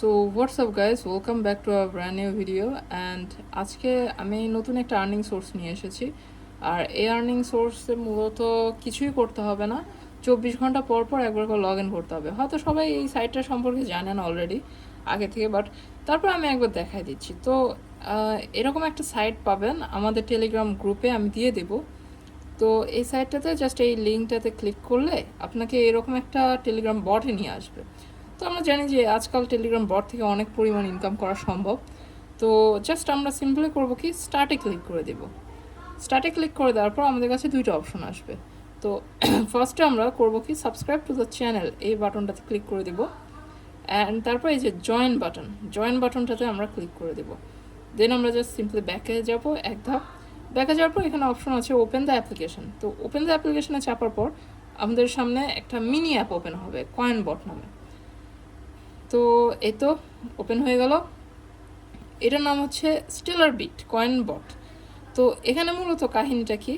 So what's up guys, welcome back to our brand new video. And আজকে আমি নতুন একটা আর্নিং সোর্স নিয়ে এসেছি। আর এই আর্নিং সোর্সে মূলত কিছুই করতে হবে না, 24 ঘন্টা পর পর একবার করে লগ ইন করতে হবে। হয়তো সবাই এই সাইটটা সম্পর্কে জানেন অলরেডি আগে থেকে, বাট তারপর আমি একবার দেখাই দিচ্ছি। তো এরকম একটা সাইট পাবেন আমাদের টেলিগ্রাম গ্রুপে, আমি দিয়ে দেবো। তো এই সাইটটাতে জাস্ট এই লিঙ্কটাতে ক্লিক করলে আপনাকে এরকম একটা টেলিগ্রাম বটে নিয়ে আসবে। তো আমরা জানি যে আজকাল টেলিগ্রাম বট থেকে অনেক পরিমাণ ইনকাম করা সম্ভব। তো জাস্ট আমরা সিম্পলি করবো কি, স্টার্টে ক্লিক করে দেব। স্টার্টে ক্লিক করে দেওয়ার পর আমাদের কাছে দুইটা অপশন আসবে। তো ফার্স্টে আমরা করবো কি, সাবস্ক্রাইব টু দ্য চ্যানেল এই বাটনটাতে ক্লিক করে দেব। অ্যান্ড তারপর এই যে জয়েন বাটনটাতে আমরা ক্লিক করে দেব। দেন আমরা জাস্ট সিম্পলি ব্যাকে যাব এক ধাপ। ব্যাকে যাওয়ার পর এখানে অপশন আছে ওপেন দ্য অ্যাপ্লিকেশন। তো ওপেন দ্য অ্যাপ্লিকেশনে চাপার পর আমাদের সামনে একটা মিনি অ্যাপ ওপেন হবে কয়েন বট নামে। তো এই তো ওপেন হয়ে গেল। এটার নাম হচ্ছে স্টেলার বিট কয়েন বট। তো এখানে মূলত কাহিনীটা কি,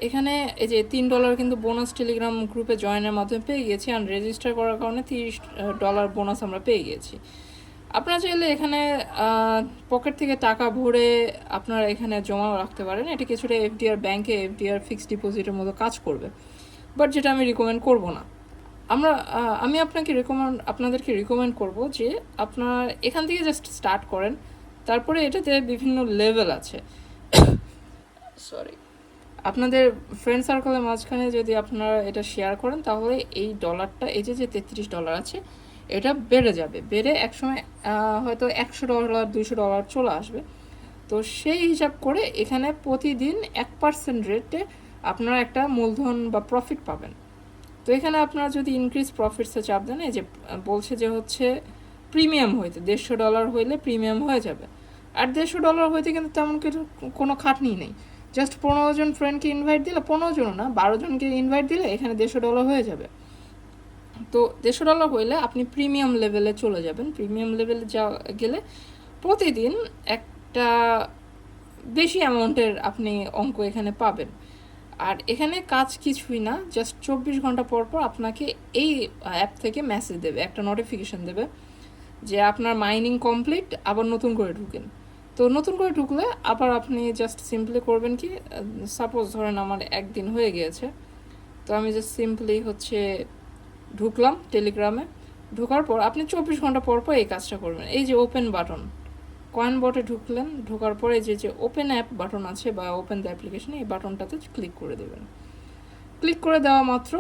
এখানে এই যে $3 কিন্তু বোনাস টেলিগ্রাম গ্রুপে জয়েনের মাধ্যমে পেয়ে গেছি, আর রেজিস্টার করার কারণে $30 বোনাস আমরা পেয়ে গেছি। আপনারা চাইলে এখানে পকেট থেকে টাকা ভরে আপনারা এখানে জমা রাখতে পারেন। এটা কিছুটা এফডিআর ব্যাংকে এফডিআর ফিক্সড ডিপোজিটের মতো কাজ করবে, বাট যেটা আমি রিকমেন্ড করব না। আমি আপনাদেরকে রিকমেন্ড করব যে আপনার এখান থেকে জাস্ট স্টার্ট করেন। তারপরে এটাতে বিভিন্ন লেভেল আছে। সরি, আপনাদের ফ্রেন্ড সার্কেলের মাঝখানে যদি আপনারা এটা শেয়ার করেন, তাহলে এই ডলারটা, এই যে $33 আছে, এটা বেড়ে যাবে। বেড়ে একসময় হয়তো $100 $200 চলে আসবে। তো সেই হিসাব করে এখানে প্রতিদিন 1% রেটে আপনারা একটা মূলধন বা প্রফিট পাবেন। তো এখানে আপনারা যদি ইনক্রিজ প্রফিটসে চাপ দেন, এই যে বলছে যে হচ্ছে প্রিমিয়াম হইতে $150 হইলে প্রিমিয়াম হয়ে যাবে। আর $150 হইতে কিন্তু তেমন কোনো খাটনি নেই। জাস্ট 15 জন ফ্রেন্ডকে ইনভাইট দিলে, 15 জন না 12 জনকে ইনভাইট দিলে এখানে $150 হয়ে যাবে। তো $150 হইলে আপনি প্রিমিয়াম লেভেলে চলে যাবেন। প্রিমিয়াম লেভেলে গেলে প্রতিদিন একটা বেশি অ্যামাউন্টের আপনি অঙ্ক এখানে পাবেন। আর এখানে কাজ কিছুই না, জাস্ট 24 ঘন্টা পর পর আপনাকে এই অ্যাপ থেকে মেসেজ দেবে, একটা নোটিফিকেশান দেবে যে আপনার মাইনিং কমপ্লিট, আবার নতুন করে ঢুকেন। তো নতুন করে ঢুকলে আবার আপনি জাস্ট সিম্পলি করবেন কি, সাপোজ ধরেন আমার একদিন হয়ে গিয়েছে, তো আমি জাস্ট সিম্পলি হচ্ছে ঢুকলাম টেলিগ্রামে। ঢোকার পর আপনি 24 ঘন্টা পর পর এই কাজটা করবেন। এই যে ওপেন বাটন, কয়েন বটে ঢুকলেন, ঢোকার পরে যে ওপেন অ্যাপ বাটন আছে বা ওপেন দ্য অ্যাপ্লিকেশন, এই বাটনটাতে ক্লিক করে দেবেন। ক্লিক করে দেওয়া মাত্র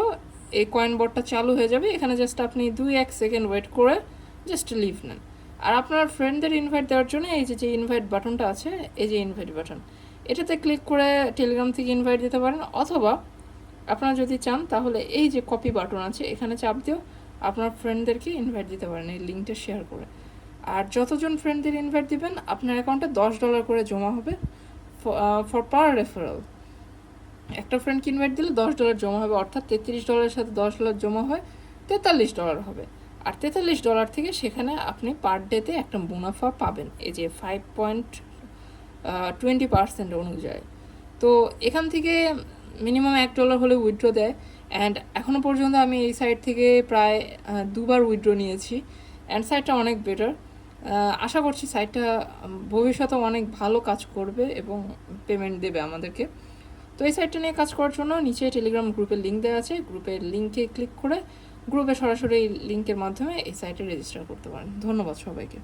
এই কয়েন বটটা চালু হয়ে যাবে। এখানে জাস্ট আপনি 2-1 সেকেন্ড ওয়েট করে জাস্ট লিভ নেন। আর আপনার ফ্রেন্ডদের ইনভাইট দেওয়ার জন্য এই যে ইনভাইট বাটনটা আছে, এই যে ইনভাইট বাটন, এটাতে ক্লিক করে টেলিগ্রাম থেকে ইনভাইট দিতে পারেন। অথবা আপনারা যদি চান তাহলে এই যে কপি বাটন আছে, এখানে চাপ দিয়েও আপনার ফ্রেন্ডদেরকে ইনভাইট দিতে পারেন এই লিঙ্কটা শেয়ার করে। আর যতজন ফ্রেন্ডদের ইনভাইট দিবেন আপনার অ্যাকাউন্টে $10 করে জমা হবে ফর পার রেফারেল। একটা ফ্রেন্ডকে ইনভাইট দিলে $10 জমা হবে, অর্থাৎ $33 সাথে $10 জমা হয় $43 হবে। আর $43 থেকে সেখানে আপনি পার ডেতে একটা মুনাফা পাবেন, এই যে 5.20% অনুযায়ী। তো এখান থেকে মিনিমাম $1 হলে উইথড্র দেয়। অ্যান্ড এখনও পর্যন্ত আমি এই সাইট থেকে প্রায় 2বার উইথড্র নিয়েছি। অ্যান্ড সাইটটা অনেক বেটার। আশা করছি সাইটটা ভবিষ্যতে অনেক ভালো কাজ করবে এবং পেমেন্ট দেবে আমাদেরকে। তো এই সাইটটা নিয়ে কাজ করার জন্য নিচে টেলিগ্রাম গ্রুপের লিঙ্ক দেওয়া আছে, গ্রুপের লিঙ্কে ক্লিক করে গ্রুপে সরাসরি লিঙ্কের মাধ্যমে এই সাইটে রেজিস্টার করতে পারেন। ধন্যবাদ সবাইকে।